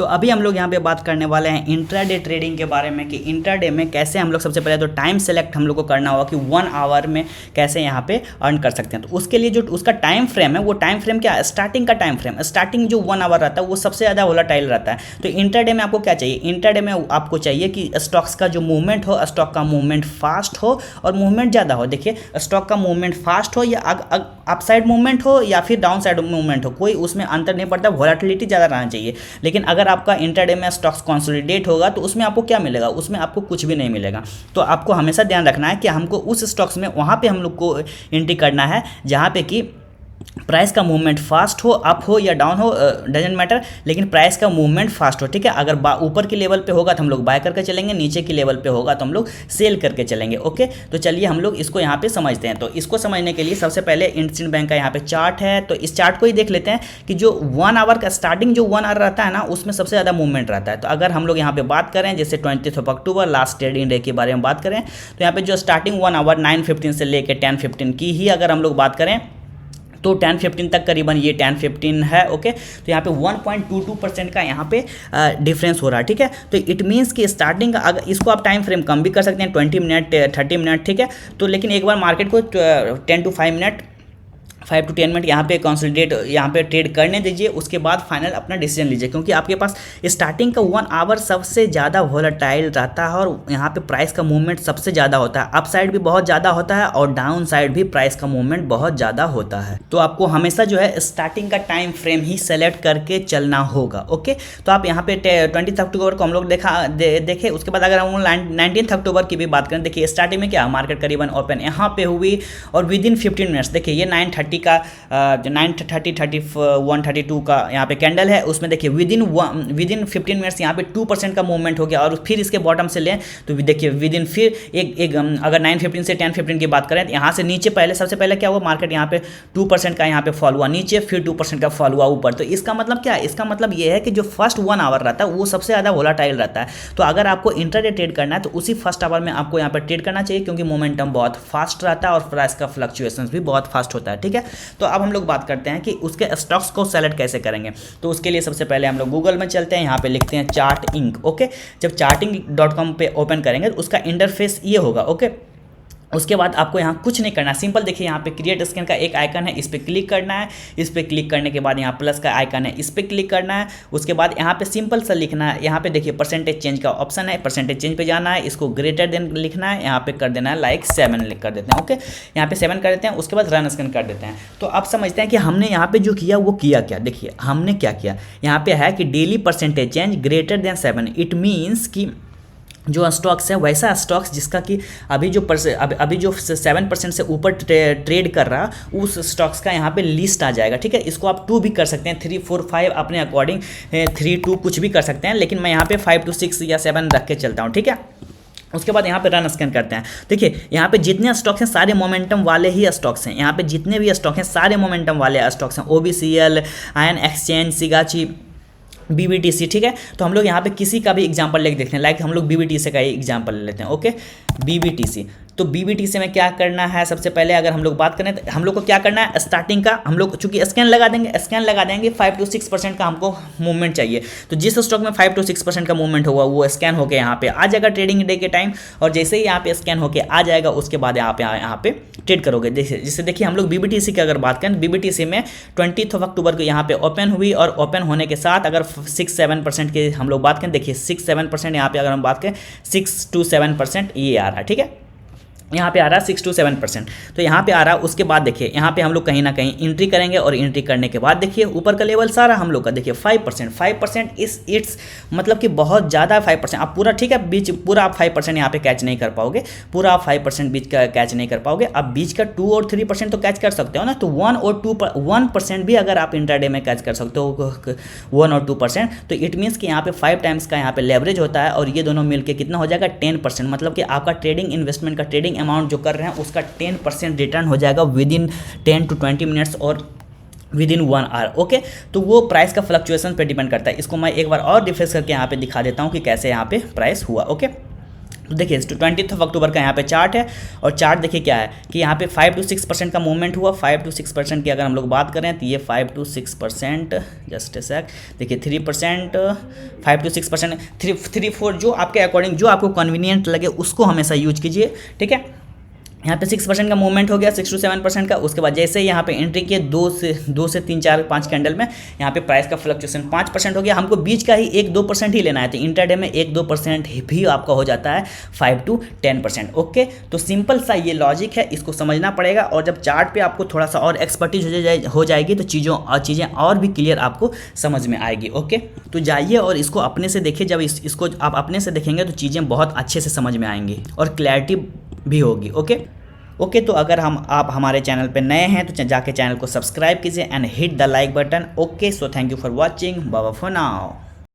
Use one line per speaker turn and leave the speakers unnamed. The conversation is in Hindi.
तो अभी हम लोग यहाँ पे बात करने वाले हैं इंट्राडे ट्रेडिंग के बारे में कि इंट्राडे में कैसे हम लोग सबसे पहले तो टाइम सेलेक्ट हम लोग को करना होगा कि 1 आवर में कैसे यहाँ पे अर्न कर सकते हैं। तो उसके लिए जो उसका टाइम फ्रेम है वो टाइम फ्रेम क्या है, स्टार्टिंग का टाइम फ्रेम, स्टार्टिंग जो 1 आवर रहता है वो सबसे ज़्यादा वोलेटाइल रहता है। तो इंट्राडे में आपको क्या चाहिए, इंट्राडे में आपको चाहिए कि स्टॉक्स का जो मूवमेंट हो, स्टॉक का मूवमेंट फास्ट हो और मूवमेंट ज़्यादा हो। देखिए स्टॉक का मूवमेंट फास्ट हो या अपसाइड मूवमेंट हो या फिर डाउन साइड मूवमेंट हो, कोई उसमें अंतर नहीं पड़ता, वोलेटिलिटी ज़्यादा रहना चाहिए। लेकिन अगर आपका इंट्राडे में स्टॉक्स कंसोलिडेट होगा तो उसमें आपको क्या मिलेगा, उसमें आपको कुछ भी नहीं मिलेगा। तो आपको हमेशा ध्यान रखना है कि हमको उस स्टॉक्स में वहाँ पे हम लोग को एंट्री करना है जहाँ पे कि प्राइस का मूवमेंट फास्ट हो, अप हो या डाउन हो डजेंट मैटर, लेकिन प्राइस का मूवमेंट फास्ट हो। ठीक है, अगर ऊपर की लेवल पे होगा तो हम लोग बाय करके चलेंगे, नीचे की लेवल पे होगा तो हम लोग सेल करके चलेंगे। ओके, तो चलिए हम लोग इसको यहाँ पे समझते हैं। तो इसको समझने के लिए सबसे पहले इंडसइंड बैंक का यहाँ पे चार्ट है, तो इस चार्ट को ही देख लेते हैं कि जो 1 आवर का स्टार्टिंग जो 1 आवर रहता है ना उसमें सबसे ज़्यादा मूवमेंट रहता है। तो अगर हम लोग यहाँ पे बात करें जैसे 20 अक्टूबर लास्ट ट्रेडिंग डे के बारे में बात करें तो यहाँ पे जो स्टार्टिंग 1 आवर 9:15 से लेकर 10:15 की ही अगर हम लोग बात करें तो 10:15 तक करीबन ये 10:15 है। ओके, तो यहाँ पे 1.22% का यहाँ पे डिफरेंस हो रहा है। ठीक है, तो इट मीन्स कि स्टार्टिंग अगर इसको आप टाइम फ्रेम कम भी कर सकते हैं 20 मिनट 30 मिनट। ठीक है, तो लेकिन एक बार मार्केट को 10 to 5 मिनट 5 to 10 मिनट यहाँ पे कंसोलिडेट यहाँ पे ट्रेड करने दीजिए, उसके बाद फाइनल अपना डिसीजन लीजिए, क्योंकि आपके पास स्टार्टिंग का 1 आवर सबसे ज़्यादा वोलेटाइल रहता है और यहाँ पे प्राइस का मूवमेंट सबसे ज़्यादा होता है, अप साइड भी बहुत ज़्यादा होता है और डाउन साइड भी प्राइस का मूवमेंट बहुत ज़्यादा होता है। तो आपको हमेशा जो है स्टार्टिंग का टाइम फ्रेम ही सेलेक्ट करके चलना होगा। ओके, तो आप यहाँ पे 20 अक्टूबर को हम लोग देखे, उसके बाद अगर हम 19 अक्टूबर की भी बात करें, देखिए स्टार्टिंग में क्या मार्केट करीबन ओपन यहाँ पे हुई और विदिन 15 मिनट्स देखिए ये 9:30 का 9:30 31 32 का यहाँ पे कैंडल है, उसमें देखिए विदिन 15 मिनट्स यहाँ पे 2% का मूवमेंट हो गया। और फिर इसके बॉटम से लें तो देखिए विदिन फिर एक अगर 9:15 से 10:15 की बात करें तो यहाँ से नीचे सबसे पहले क्या हुआ, मार्केट यहाँ पे 2% का यहाँ पे फॉल हुआ नीचे, फिर 2% का फॉल हुआ ऊपर। तो इसका मतलब क्या है, इसका मतलब ये है कि जो फर्स्ट 1 आवर रहता है वो सबसे ज़्यादा वोलेटाइल रहता है। तो अगर आपको इंट्राडे ट्रेड करना है तो उसी फर्स्ट आवर में आपको यहाँ पर ट्रेड करना चाहिए, क्योंकि मोमेंटम बहुत फास्ट रहता है और प्राइस का फ्लक्चुएशन भी बहुत फास्ट होता है। ठीक है, तो अब हम लोग बात करते हैं कि उसके स्टॉक्स को सेलेक्ट कैसे करेंगे। तो उसके लिए सबसे पहले हम लोग गूगल में चलते हैं, यहाँ पे लिखते हैं चार्ट इंक। ओके, जब charting.com पे ओपन करेंगे तो उसका इंटरफेस ये होगा। ओके, उसके बाद आपको यहाँ कुछ नहीं करना, सिंपल देखिए यहाँ पे क्रिएट स्कैन का एक आइकन है, इस पर क्लिक करना है। इस पर क्लिक करने के बाद यहाँ प्लस का आइकन है, इस पर क्लिक करना है। उसके बाद यहाँ पे सिंपल सा लिखना है, यहाँ पे देखिए परसेंटेज चेंज का ऑप्शन है, परसेंटेज चेंज पे जाना है, इसको ग्रेटर देन लिखना है, यहाँ पे कर देना है लाइक 7 लिख कर देते हैं। ओके, यहाँ पे 7 कर देते हैं, उसके बाद रन स्कैन कर देते हैं। तो आप समझते हैं कि हमने यहाँ पे जो किया वो किया क्या। देखिए हमने क्या किया, यहाँ पे है कि daily percentage change greater than 7, it means कि जो स्टॉक्स है वैसा स्टॉक्स जिसका कि अभी जो 7% से ऊपर ट्रेड कर रहा उस स्टॉक्स का यहाँ पे लिस्ट आ जाएगा। ठीक है, इसको आप 2 भी कर सकते हैं, 3 4 5 अपने अकॉर्डिंग 3 2 कुछ भी कर सकते हैं, लेकिन मैं यहाँ पे 5 to 6 या 7 रख के चलता हूँ। ठीक है, उसके बाद यहाँ पे रन स्कैन करते हैं। देखिए यहाँ पे जितने स्टॉक्स हैं सारे मोमेंटम वाले ही स्टॉक्स हैं, यहाँ पे जितने भी स्टॉक हैं सारे मोमेंटम वाले स्टॉक्स हैं, OBCL, ion exchange, Sigachi, BBTC। ठीक है, तो हम लोग यहाँ पे किसी का भी एग्जांपल लेके देखते हैं, लाइक हम लोग BBTC का ही एग्जांपल ले लेते हैं। ओके, BBTC, तो BBTC में क्या करना है, सबसे पहले अगर हम लोग बात करें तो हम लोग को क्या करना है, स्टार्टिंग का हम लोग चूंकि स्कैन लगा देंगे 5 to 6% का हमको मूवमेंट चाहिए। तो जिस स्टॉक में 5 to 6% का मूवमेंट होगा वो स्कैन होकर यहाँ पे आ जाएगा ट्रेडिंग डे के टाइम, और जैसे ही यहाँ पे स्कैन होकर आ जाएगा उसके बाद यहाँ पे ट्रेड करोगे। जैसे देखिए हम लोग BBTC की अगर बात करें, BBTC में 20 अक्टूबर को यहाँ पे ओपन हुई और ओपन होने के साथ अगर 6-7% के हम लोग बात करें, देखिए 6-7% यहाँ पे अगर हम बात करें 6 to 7% ये आ रहा है। ठीक है, यहाँ पे आ रहा है 6 to 7%, तो यहाँ पे आ रहा है। उसके बाद देखिए यहाँ पे हम लोग कहीं ना कहीं एंट्री करेंगे और एंट्री करने के बाद देखिए ऊपर का लेवल सारा हम लोग का देखिए 5% इट्स मतलब कि बहुत ज़्यादा 5%। आप पूरा ठीक है बीच पूरा आप 5% यहाँ पे कैच नहीं कर पाओगे, पूरा आप 5% बीच का कैच नहीं कर पाओगे। आप बीच का 2 और 3% तो कैच कर सकते हो ना, तो 1 और 1% भी अगर आप इंट्राडे में कैच कर सकते हो 1 और 2%, तो इट मीन्स कि यहाँ पे 5 टाइम्स का यहाँ पे लेवरेज होता है और ये दोनों मिलके कितना हो जाएगा 10%। मतलब कि आपका ट्रेडिंग इन्वेस्टमेंट का ट्रेडिंग अमाउंट जो कर रहे हैं उसका 10% रिटर्न हो जाएगा विदिन 10 to 20 मिनट्स और विदिन 1 आवर। ओके, तो वो प्राइस का फ्लक्चुएशन पे डिपेंड करता है। इसको मैं एक बार और रिफ्रेश करके यहाँ पे दिखा देता हूँ कि कैसे यहाँ पे प्राइस हुआ। ओके, तो देखिए 20 अक्टूबर का यहाँ पे चार्ट है, और चार्ट देखिए क्या है कि यहाँ पे 5 to 6% का मूवमेंट हुआ। 5 to 6% की अगर हम लोग बात करें तो ये 5 to 6%, जस्ट ए सेक, देखिए 3%, 5 to 6%, 3-4 जो आपके अकॉर्डिंग, जो आपको कन्वीनियंट लगे उसको हमेशा यूज कीजिए, ठीक है। यहाँ पे 6% का मूवमेंट हो गया, 6 to 7% का। उसके बाद जैसे ही यहाँ पे एंट्री किए 2 से 3, 4, 5 कैंडल में यहाँ पे प्राइस का फ्लक्चुएशन 5% हो गया। हमको बीच का ही 1-2% ही लेना है, तो इंट्राडे में 1-2% भी आपका हो जाता है 5 to 10%। ओके, तो सिंपल सा ये लॉजिक है, इसको समझना पड़ेगा। और जब चार्ट पे आपको थोड़ा सा और एक्सपर्टीज हो जाएगी तो चीज़ें और भी क्लियर आपको समझ में आएगी। ओके, तो जाइए और इसको अपने से देखिए। जब इसको आप अपने से देखेंगे तो चीज़ें बहुत अच्छे से समझ में आएंगी और क्लैरिटी भी होगी। ओके, तो अगर आप हमारे चैनल पे नए हैं तो जाके चैनल को सब्सक्राइब कीजिए and hit the like button. Okay, so thank you for watching, bye bye for now.